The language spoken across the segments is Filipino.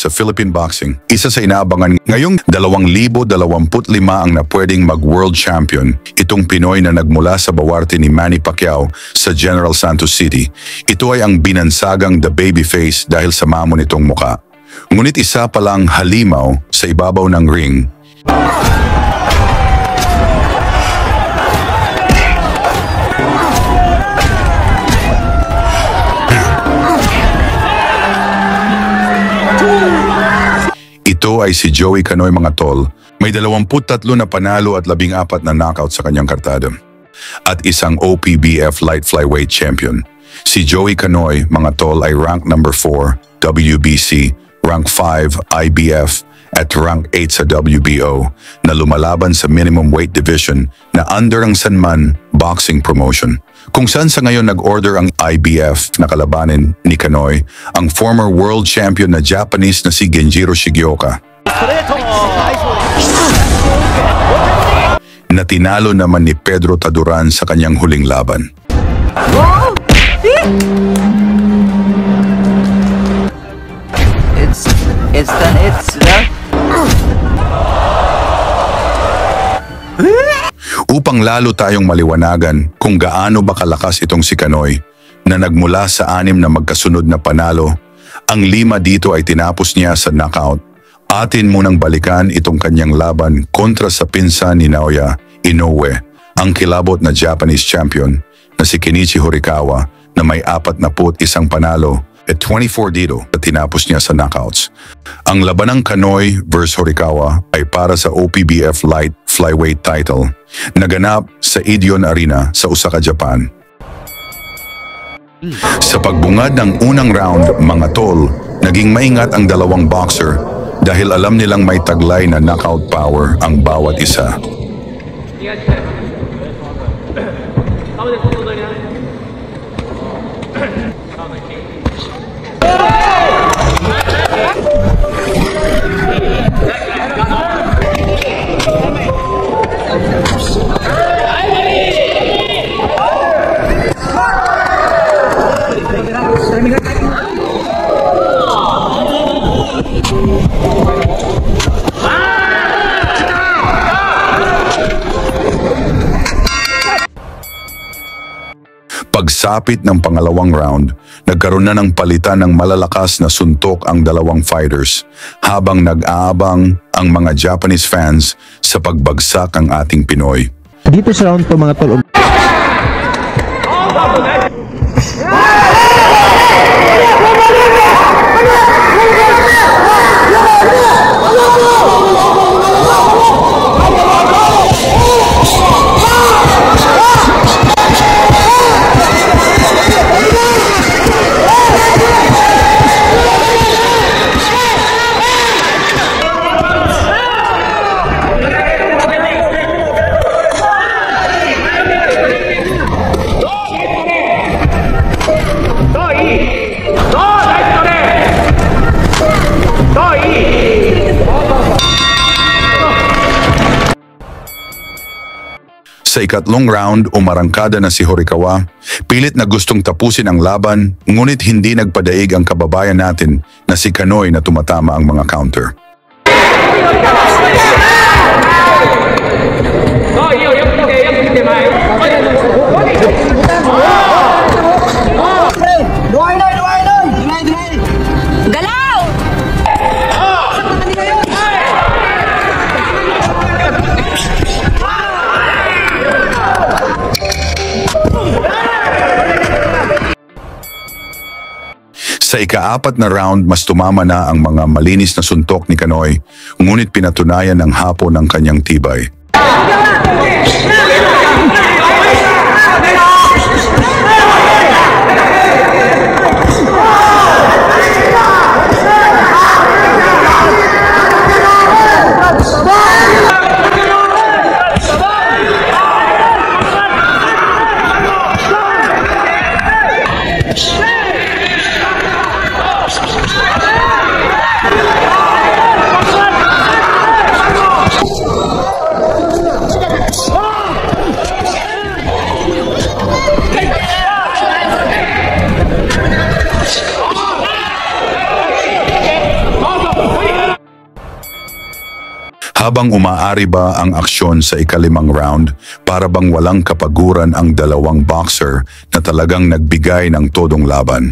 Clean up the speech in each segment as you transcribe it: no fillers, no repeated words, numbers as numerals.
sa Philippine boxing. Isa sa inaabangan ngayong 2025 ang napwedeng mag-world champion, itong Pinoy na nagmula sa bawarti ni Manny Pacquiao sa General Santos City. Ito ay ang binansagang the babyface dahil sa mamo nitong muka. Ngunit isa palang halimaw sa ibabaw ng ring. Ito ay si Joey Canoy mga tol. May 23 na panalo at 14 na knockout sa kanyang kartada. At isang OPBF light flyweight champion. Si Joey Canoy mga tol ay rank number 4 WBC, rank 5 IBF at rank 8 sa WBO na lumalaban sa minimum weight division na under ang Sanman Boxing Promotion. Kung saan sa ngayon nag-order ang IBF na kalabanin ni Canoy ang former world champion na Japanese na si Genjiro Shigioka. Na tinalo naman ni Pedro Taduran sa kanyang huling laban. It's done. Upang lalo tayong maliwanagan kung gaano ba kalakas itong si Canoy na nagmula sa 6 na magkasunod na panalo, ang 5 dito ay tinapos niya sa knockout. Atin munang balikan itong kanyang laban kontra sa pinsan ni Naoya Inoue, ang kilabot na Japanese champion na si Kenichi Horikawa na may 41 panalo at 24 dito na tinapos niya sa knockouts. Ang labanang Canoy vs Horikawa ay para sa OPBF light flyweight title naganap sa Edion Arena sa Osaka, Japan. Sa pagbungad ng unang round mga tol, naging maingat ang dalawang boxer dahil alam nilang may taglay na knockout power ang bawat isa. Pagsapit ng pangalawang round, nagkaroon na ng palitan ng malalakas na suntok ang dalawang fighters habang nag-aabang ang mga Japanese fans sa pagbagsak ng ating Pinoy. Dito sa round to mga tol. Sa ikatlong round, umarangkada na si Horikawa. Pilit na gustong tapusin ang laban, ngunit hindi nagpadaig ang kababayan natin na si Canoy na tumatama ang mga counter. Sa ika-4 na round, mas tumama na ang mga malinis na suntok ni Canoy, ngunit pinatunayan ng hapon ang kanyang tibay. Habang umaari ba ang aksyon sa ikalimang round, para bang walang kapaguran ang dalawang boxer na talagang nagbigay ng todong laban.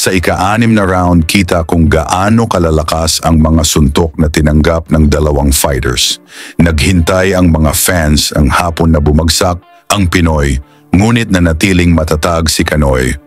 Sa ika-6 na round, kita kung gaano kalalakas ang mga suntok na tinanggap ng dalawang fighters. Naghintay ang mga fans ang hapon na bumagsak ang Pinoy, ngunit nanatiling matatag si Kanoy.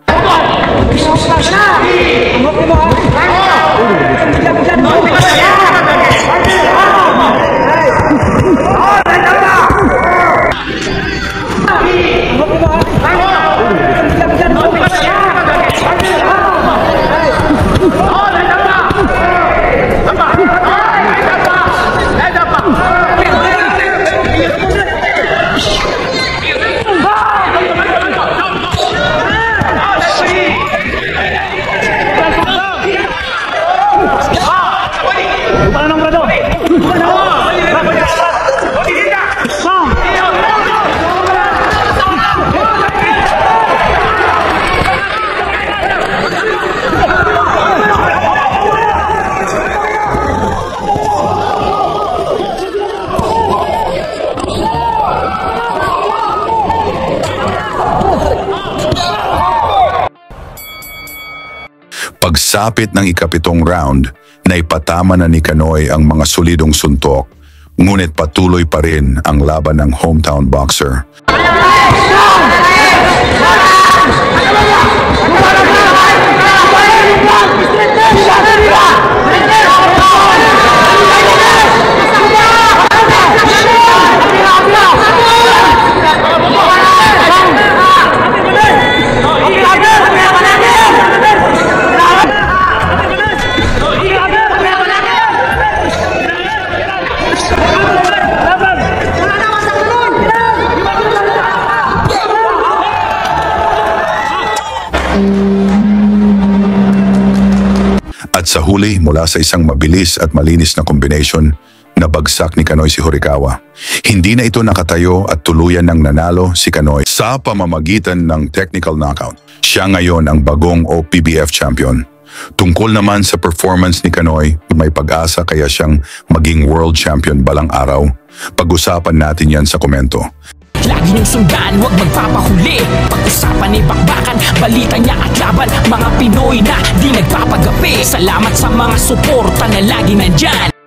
Pagsapit ng ika-7 round, naipatama na ni Kanoy ang mga solidong suntok, ngunit patuloy pa rin ang laban ng hometown boxer. At sa huli, mula sa isang mabilis at malinis na kombinasyon, nabagsak ni Kanoy si Horikawa. Hindi na ito nakatayo at tuluyan ng nanalo si Kanoy sa pamamagitan ng technical knockout. Siya ngayon ang bagong OPBF champion. Tungkol naman sa performance ni Kanoy, may pag-asa kaya siyang maging world champion balang araw. Pag-usapan natin yan sa komento. Lagi niyong sundan, huwag magpapahuli. Pag-usapan ay bakbakan, balita niya at laban. Mga Pinoy na di nagpapagapi. Salamat sa mga suporta na lagi nandyan.